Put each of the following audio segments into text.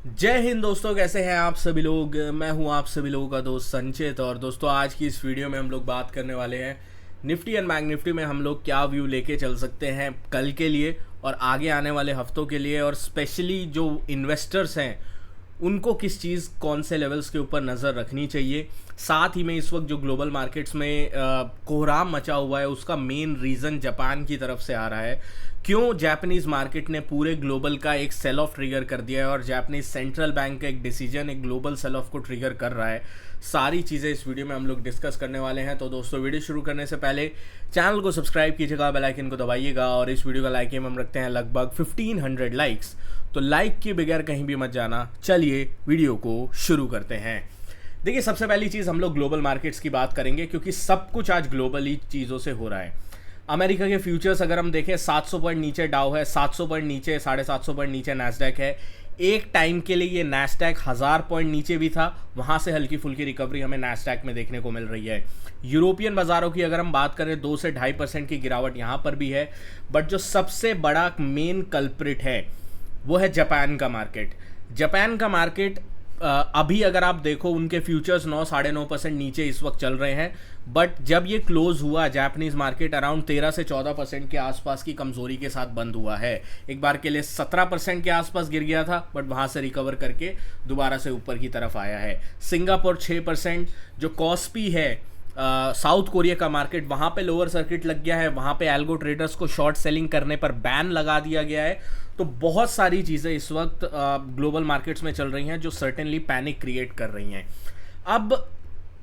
जय हिंद दोस्तों, कैसे हैं आप सभी लोग। मैं हूं आप सभी लोगों का दोस्त संचित। और दोस्तों, आज की इस वीडियो में हम लोग बात करने वाले हैं निफ्टी एंड बैंक निफ्टी में हम लोग क्या व्यू लेके चल सकते हैं कल के लिए और आगे आने वाले हफ्तों के लिए, और स्पेशली जो इन्वेस्टर्स हैं उनको किस चीज़ कौन से लेवल्स के ऊपर नज़र रखनी चाहिए। साथ ही में इस वक्त जो ग्लोबल मार्केट्स में कोहराम मचा हुआ है उसका मेन रीज़न जापान की तरफ से आ रहा है। क्यों जापानीज़ मार्केट ने पूरे ग्लोबल का एक सेल ऑफ ट्रिगर कर दिया है और जापानीज सेंट्रल बैंक का एक डिसीजन एक ग्लोबल सेल ऑफ को ट्रिगर कर रहा है। सारी चीज़ें इस वीडियो में हम लोग डिस्कस करने वाले हैं। तो दोस्तों, वीडियो शुरू करने से पहले चैनल को सब्सक्राइब कीजिएगा, बेल आइकन को दबाइएगा। और इस वीडियो का लाइक एम हम रखते हैं लगभग 1500 लाइक्स, तो लाइक के बगैर कहीं भी मत जाना। चलिए वीडियो को शुरू करते हैं। देखिए, सबसे पहली चीज़ हम लोग ग्लोबल मार्केट्स की बात करेंगे क्योंकि सब कुछ आज ग्लोबली चीज़ों से हो रहा है। अमेरिका के फ्यूचर्स अगर हम देखें, 700 पॉइंट नीचे डाउ है, 700 पॉइंट नीचे, 750 पॉइंट नीचे नैस्डैक है। एक टाइम के लिए ये नैस्डैक 1000 पॉइंट नीचे भी था, वहाँ से हल्की फुल्की रिकवरी हमें नैस्डैक में देखने को मिल रही है। यूरोपियन बाज़ारों की अगर हम बात करें, 2 से 2.5% की गिरावट यहाँ पर भी है। बट जो सबसे बड़ा मेन कल्प्रिट है वो है जापान का मार्केट। जापान का मार्केट अभी अगर आप देखो, उनके फ्यूचर्स 9-9.5% नीचे इस वक्त चल रहे हैं। बट जब ये क्लोज हुआ, जापानीज मार्केट अराउंड 13 से 14% के आसपास की कमजोरी के साथ बंद हुआ है। एक बार के लिए 17% के आसपास गिर गया था, बट वहाँ से रिकवर करके दोबारा से ऊपर की तरफ आया है। सिंगापुर 6%, जो कॉस्पी है साउथ कोरिया का मार्केट, वहाँ पे लोअर सर्किट लग गया है। वहाँ पे एल्गो ट्रेडर्स को शॉर्ट सेलिंग करने पर बैन लगा दिया गया है। तो बहुत सारी चीज़ें इस वक्त ग्लोबल मार्केट्स में चल रही हैं जो सर्टेनली पैनिक क्रिएट कर रही हैं। अब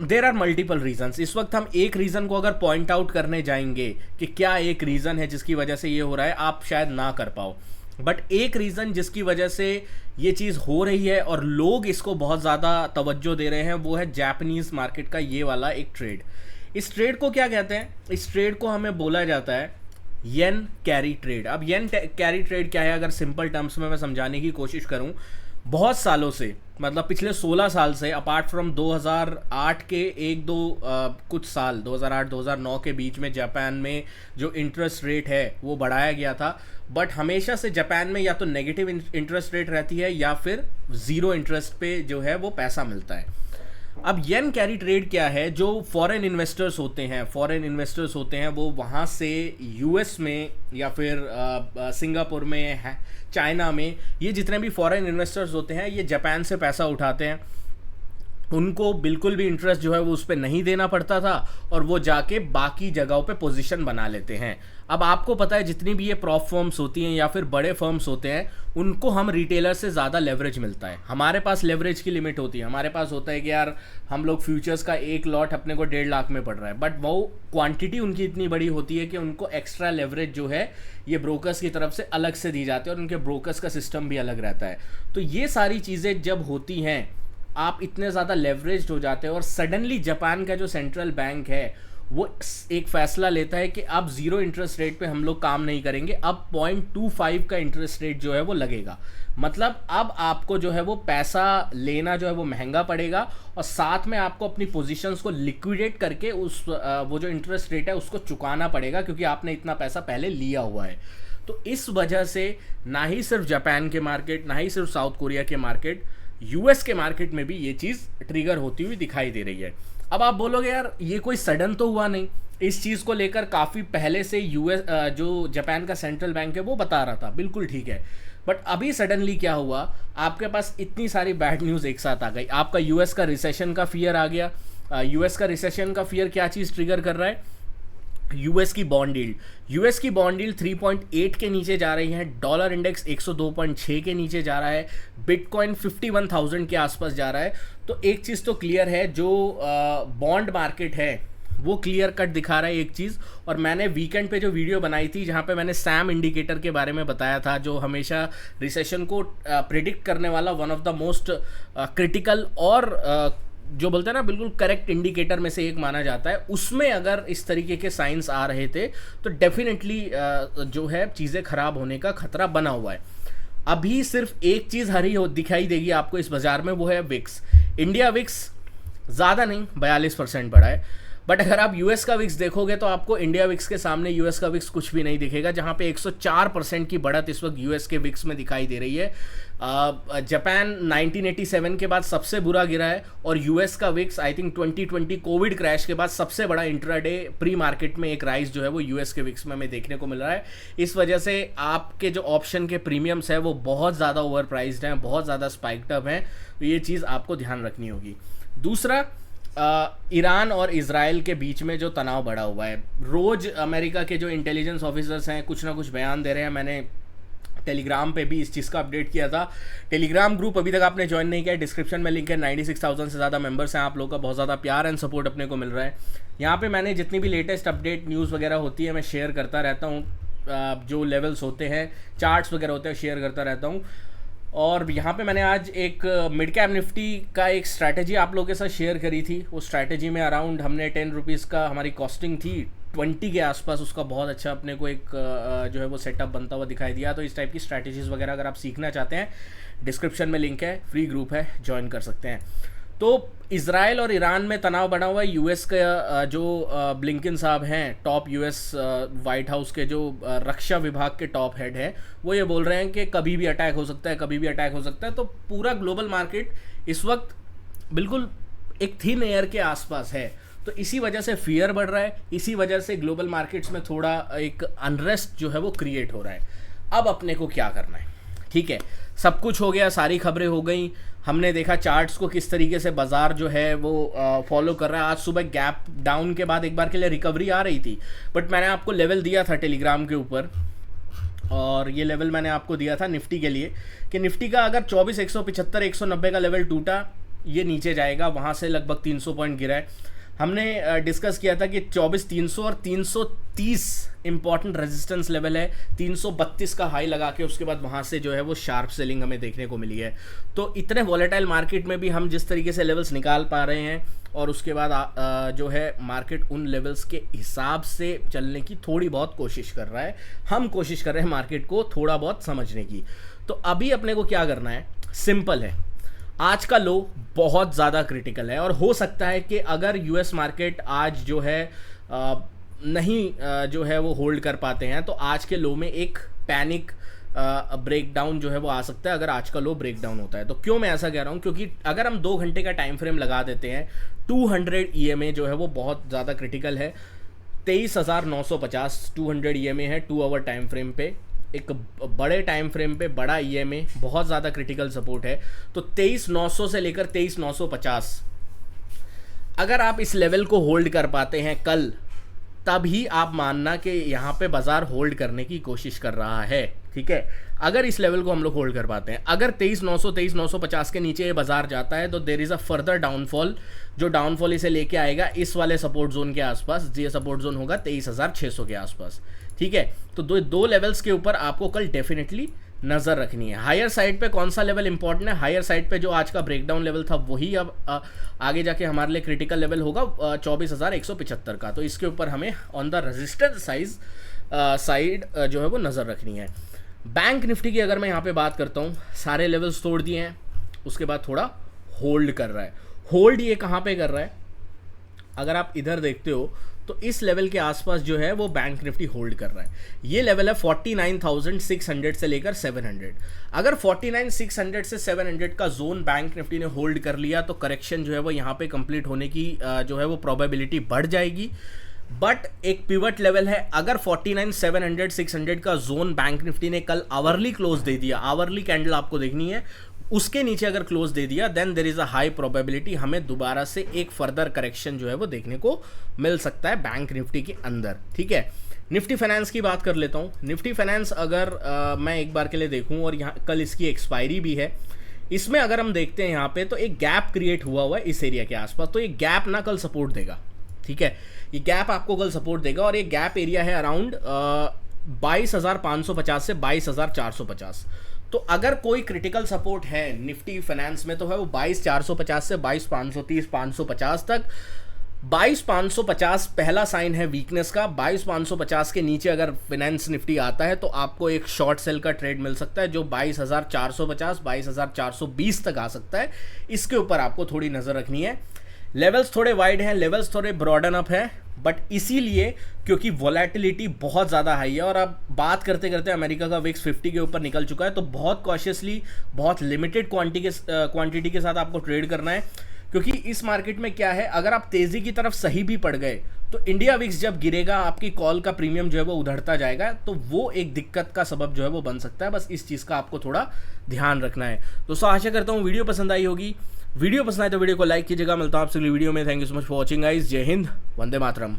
देर आर मल्टीपल रीजन्स। इस वक्त हम एक रीज़न को अगर पॉइंट आउट करने जाएंगे कि क्या एक रीज़न है जिसकी वजह से ये हो रहा है, आप शायद ना कर पाओ। बट एक रीज़न जिसकी वजह से ये चीज़ हो रही है और लोग इसको बहुत ज़्यादा तवज्जो दे रहे हैं, वो है जापानीज़ मार्केट का ये वाला एक ट्रेड। इस ट्रेड को क्या कहते हैं? इस ट्रेड को हमें बोला जाता है येन कैरी ट्रेड। अब येन कैरी ट्रेड क्या है, अगर सिंपल टर्म्स में मैं समझाने की कोशिश करूं, बहुत सालों से, मतलब पिछले 16 साल से, अपार्ट फ्रॉम 2008 के एक दो कुछ साल 2008-2009 के बीच में जापान में जो इंटरेस्ट रेट है वो बढ़ाया गया था। बट हमेशा से जापान में या तो नेगेटिव इंटरेस्ट रेट रहती है या फिर ज़ीरो इंटरेस्ट पे जो है वो पैसा मिलता है। अब येन कैरी ट्रेड क्या है? जो फॉरेन इन्वेस्टर्स होते हैं वो वहाँ से यूएस में या फिर सिंगापुर में, चाइना में, ये जितने भी फॉरेन इन्वेस्टर्स होते हैं ये जापान से पैसा उठाते हैं। उनको बिल्कुल भी इंटरेस्ट जो है वो उस पर नहीं देना पड़ता था और वो जाके बाकी जगहों पे पोजीशन बना लेते हैं। अब आपको पता है, जितनी भी ये प्रॉप फर्म्स होती हैं या फिर बड़े फर्म्स होते हैं, उनको हम रिटेलर से ज़्यादा लेवरेज मिलता है। हमारे पास लेवरेज की लिमिट होती है। हमारे पास होता है कि यार हम लोग फ्यूचर्स का एक लॉट अपने को 1.5 लाख में पड़ रहा है, बट वो क्वांटिटी उनकी इतनी बड़ी होती है कि उनको एक्स्ट्रा लेवरेज जो है ये ब्रोकर्स की तरफ से अलग से दी जाती है और उनके ब्रोकर्स का सिस्टम भी अलग रहता है। तो ये सारी चीज़ें जब होती हैं, आप इतने ज़्यादा लेवरेज्ड हो जाते हो और सडनली जापान का जो सेंट्रल बैंक है वो एक फैसला लेता है कि अब ज़ीरो इंटरेस्ट रेट पे हम लोग काम नहीं करेंगे, अब 0.25 का इंटरेस्ट रेट जो है वो लगेगा। मतलब अब आपको जो है वो पैसा लेना जो है वो महंगा पड़ेगा और साथ में आपको अपनी पोजीशंस को लिक्विडेट करके उस वो जो इंटरेस्ट रेट है उसको चुकाना पड़ेगा, क्योंकि आपने इतना पैसा पहले लिया हुआ है। तो इस वजह से ना ही सिर्फ जापान के मार्केट, ना ही सिर्फ साउथ कोरिया के मार्केट, यूएस के मार्केट में भी ये चीज़ ट्रिगर होती हुई दिखाई दे रही है। अब आप बोलोगे यार ये कोई सडन तो हुआ नहीं, इस चीज़ को लेकर काफ़ी पहले से यूएस जो जापान का सेंट्रल बैंक है वो बता रहा था, बिल्कुल ठीक है। बट अभी सडनली क्या हुआ, आपके पास इतनी सारी बैड न्यूज़ एक साथ आ गई। आपका यूएस का रिसेशन का फियर आ गया। यूएस का रिसेशन का फियर क्या चीज़ ट्रिगर कर रहा है? यूएस की बॉन्ड यील्ड 3.8 के नीचे जा रही है। डॉलर इंडेक्स 102.6 के नीचे जा रहा है। बिटकॉइन 51,000 के आसपास जा रहा है। तो एक चीज़ तो क्लियर है, जो बॉन्ड मार्केट है वो क्लियर कट दिखा रहा है एक चीज़। और मैंने वीकेंड पे जो वीडियो बनाई थी जहाँ पे मैंने सैम इंडिकेटर के बारे में बताया था, जो हमेशा रिसेशन को प्रिडिक्ट करने वाला one of the most critical और जो बोलते हैं ना बिल्कुल करेक्ट इंडिकेटर में से एक माना जाता है, उसमें अगर इस तरीके के साइंस आ रहे थे तो डेफिनेटली जो है चीज़ें खराब होने का खतरा बना हुआ है। अभी सिर्फ एक चीज़ हरी हो दिखाई देगी आपको इस बाज़ार में, वो है विक्स। इंडिया विक्स ज़्यादा नहीं, 42% बढ़ा है। बट अगर आप यूएस का विक्स देखोगे तो आपको इंडिया विक्स के सामने यूएस का विक्स कुछ भी नहीं दिखेगा, जहां पे 104% की बढ़त इस वक्त यूएस के विक्स में दिखाई दे रही है। जापान 1987 के बाद सबसे बुरा गिरा है, और यूएस का VIX I think 2020 Covid crash के बाद सबसे बड़ा इंट्राडे प्री मार्केट में एक राइज जो है वो यूएस के विक्स में हमें देखने को मिल रहा है। इस वजह से आपके जो ऑप्शन के प्रीमियम्स है वो बहुत ज़्यादा ओवर प्राइस्ड हैं, बहुत ज़्यादा स्पाइक्ड अप हैं, तो ये चीज़ आपको ध्यान रखनी होगी। दूसरा, ईरान और इजराइल के बीच में जो तनाव बढ़ा हुआ है, रोज़ अमेरिका के जो इंटेलिजेंस ऑफिसर्स हैं कुछ ना कुछ बयान दे रहे हैं। मैंने टेलीग्राम पे भी इस चीज़ का अपडेट किया था। टेलीग्राम ग्रुप अभी तक आपने ज्वाइन नहीं किया, डिस्क्रिप्शन में लिंक है। 96,000 से ज़्यादा मेंबर्स हैं, आप लोगों का बहुत ज़्यादा प्यार एंड सपोर्ट अपने को मिल रहा है। यहाँ पे मैंने जितनी भी लेटेस्ट अपडेट न्यूज़ वगैरह होती है मैं शेयर करता रहता हूँ, जो लेवल्स होते हैं, चार्ट्स वगैरह होते हैं, शेयर करता रहता हूँ। और यहाँ पे मैंने आज एक मिड कैप निफ्टी का एक स्ट्रैटेजी आप लोगों के साथ शेयर करी थी। उस स्ट्रैटेजी में अराउंड हमने 10 रुपीज़ का हमारी कॉस्टिंग थी, 20 के आसपास उसका बहुत अच्छा अपने को एक जो है वो सेटअप बनता हुआ दिखाई दिया। तो इस टाइप की स्ट्रैटेजीज़ वगैरह अगर आप सीखना चाहते हैं, डिस्क्रिप्शन में लिंक है, फ्री ग्रुप है, ज्वाइन कर सकते हैं। तो इजराइल और ईरान में तनाव बना हुआ है। यूएस का जो ब्लिंकन साहब हैं, टॉप यूएस वाइट हाउस के जो रक्षा विभाग के टॉप हेड हैं, वो ये बोल रहे हैं कि कभी भी अटैक हो सकता है, कभी भी अटैक हो सकता है। तो पूरा ग्लोबल मार्केट इस वक्त बिल्कुल एक थिन एयर के आसपास है। तो इसी वजह से फियर बढ़ रहा है, इसी वजह से ग्लोबल मार्केट्स में थोड़ा एक अनरेस्ट जो है वो क्रिएट हो रहा है। अब अपने को क्या करना है? ठीक है, सब कुछ हो गया, सारी खबरें हो गई, हमने देखा चार्ट्स को किस तरीके से बाजार जो है वो फॉलो कर रहा है। आज सुबह गैप डाउन के बाद एक बार के लिए रिकवरी आ रही थी, बट मैंने आपको लेवल दिया था टेलीग्राम के ऊपर, और ये लेवल मैंने आपको दिया था निफ्टी के लिए कि निफ्टी का अगर 24,175 190 का लेवल टूटा, ये नीचे जाएगा, वहाँ से लगभग 300 पॉइंट गिरा है। हमने डिस्कस किया था कि 24,300 और 330 इंपॉर्टेंट रेजिस्टेंस लेवल है, 332 का हाई लगा के उसके बाद वहाँ से जो है वो शार्प सेलिंग हमें देखने को मिली है। तो इतने वॉलेटाइल मार्केट में भी हम जिस तरीके से लेवल्स निकाल पा रहे हैं, और उसके बाद जो है मार्केट उन लेवल्स के हिसाब से चलने की थोड़ी बहुत कोशिश कर रहा है। हम कोशिश कर रहे हैं मार्केट को थोड़ा बहुत समझने की। तो अभी अपने को क्या करना है? सिंपल है, आज का लो बहुत ज़्यादा क्रिटिकल है, और हो सकता है कि अगर यूएस मार्केट आज जो है नहीं जो है वो होल्ड कर पाते हैं, तो आज के लो में एक पैनिक ब्रेकडाउन जो है वो आ सकता है अगर आज का लो ब्रेकडाउन होता है। तो क्यों मैं ऐसा कह रहा हूँ? क्योंकि अगर हम 2 घंटे का टाइम फ्रेम लगा देते हैं, 200 EMA जो है वो बहुत ज़्यादा क्रिटिकल है। 23,950 200 EMA है 2 आवर टाइम फ्रेम पे, एक बड़े टाइम फ्रेम पे बड़ा EMA बहुत ज़्यादा क्रिटिकल सपोर्ट है। तो 23,900 से लेकर 23,950 अगर आप इस लेवल को होल्ड कर पाते हैं कल, तभी आप मानना कि यहाँ पे बाजार होल्ड करने की कोशिश कर रहा है। ठीक है, अगर इस लेवल को हम लोग होल्ड कर पाते हैं, अगर 23,900 23,950 के नीचे ये बाजार जाता है, तो there is a further downfall, जो डाउनफॉल इसे लेके आएगा इस वाले सपोर्ट जोन के आसपास। ये सपोर्ट जोन होगा 23,600 के आसपास। ठीक है, तो दो लेवल्स के ऊपर आपको कल डेफिनेटली नज़र रखनी है। हायर साइड पे कौन सा लेवल इंपॉर्टेंट है? हायर साइड पे जो आज का ब्रेकडाउन लेवल था वही अब आगे जाके हमारे लिए क्रिटिकल लेवल होगा 24,175 का। तो इसके ऊपर हमें ऑन द रेजिस्टेंस साइड जो है वो नज़र रखनी है। बैंक निफ्टी की अगर मैं यहाँ पे बात करता हूँ, सारे लेवल्स तोड़ दिए हैं, उसके बाद थोड़ा होल्ड कर रहा है। होल्ड ये कहाँ पे कर रहा है? अगर आप इधर देखते हो तो इस लेवल के आसपास जो है वो बैंक निफ्टी होल्ड कर रहा है। ये लेवल है 49,600 से लेकर 700। अगर 49,600 से 700 का जोन बैंक निफ्टी ने होल्ड कर लिया, तो करेक्शन जो है वो यहाँ पे कंप्लीट होने की जो है वो प्रोबेबिलिटी बढ़ जाएगी। बट एक पिवट लेवल है, अगर 49,700 600 का जोन बैंक निफ्टी ने कल आवरली क्लोज दे दिया, आवरली कैंडल आपको देखनी है, उसके नीचे अगर क्लोज दे दिया, then there is a high probability हमें दोबारा से एक फर्दर करेक्शन जो है वो देखने को मिल सकता है बैंक निफ्टी के अंदर। ठीक है, निफ्टी फाइनेंस की बात कर लेता हूँ। निफ्टी फाइनेंस अगर मैं एक बार के लिए देखूँ, और यहाँ कल इसकी एक्सपायरी भी है, इसमें अगर हम देखते हैं यहाँ पे तो एक गैप क्रिएट हुआ है इस एरिया के आसपास। तो ये गैप ना कल सपोर्ट देगा। ठीक है, ये गैप आपको कल सपोर्ट देगा, और ये गैप एरिया है अराउंड 22,550 से 22,450। तो अगर कोई क्रिटिकल सपोर्ट है निफ्टी फाइनेंस में, तो है वो 22,450 से 22,530 550 तक। 22,550 पहला साइन है वीकनेस का। 22,550 के नीचे अगर फाइनेंस निफ्टी आता है, तो आपको एक शॉर्ट सेल का ट्रेड मिल सकता है, जो 22,450 22,420 तक आ सकता है। इसके ऊपर आपको थोड़ी नज़र रखनी है। लेवल्स थोड़े वाइड हैं, लेवल्स थोड़े ब्रॉडन अप हैं, बट इसीलिए क्योंकि वोलेटिलिटी बहुत ज़्यादा हाई है। और अब बात करते करते अमेरिका का विक्स 50 के ऊपर निकल चुका है, तो बहुत कॉशियसली, बहुत लिमिटेड क्वांटिटी के साथ आपको ट्रेड करना है, क्योंकि इस मार्केट में क्या है, अगर आप तेज़ी की तरफ सही भी पड़ गए तो इंडिया विक्स जब गिरेगा आपकी कॉल का प्रीमियम जो है वो उधड़ता जाएगा, तो वो एक दिक्कत का सबब जो है वो बन सकता है। बस इस चीज़ का आपको थोड़ा ध्यान रखना है। दोस्तों आशा करता हूँ वीडियो पसंद आई होगी। वीडियो पसंद आए तो वीडियो को लाइक कीजिएगा। मिलता हूँ आपसे अगली वीडियो में। Thank you so much for watching guys. जय हिंद, वंदे मातरम।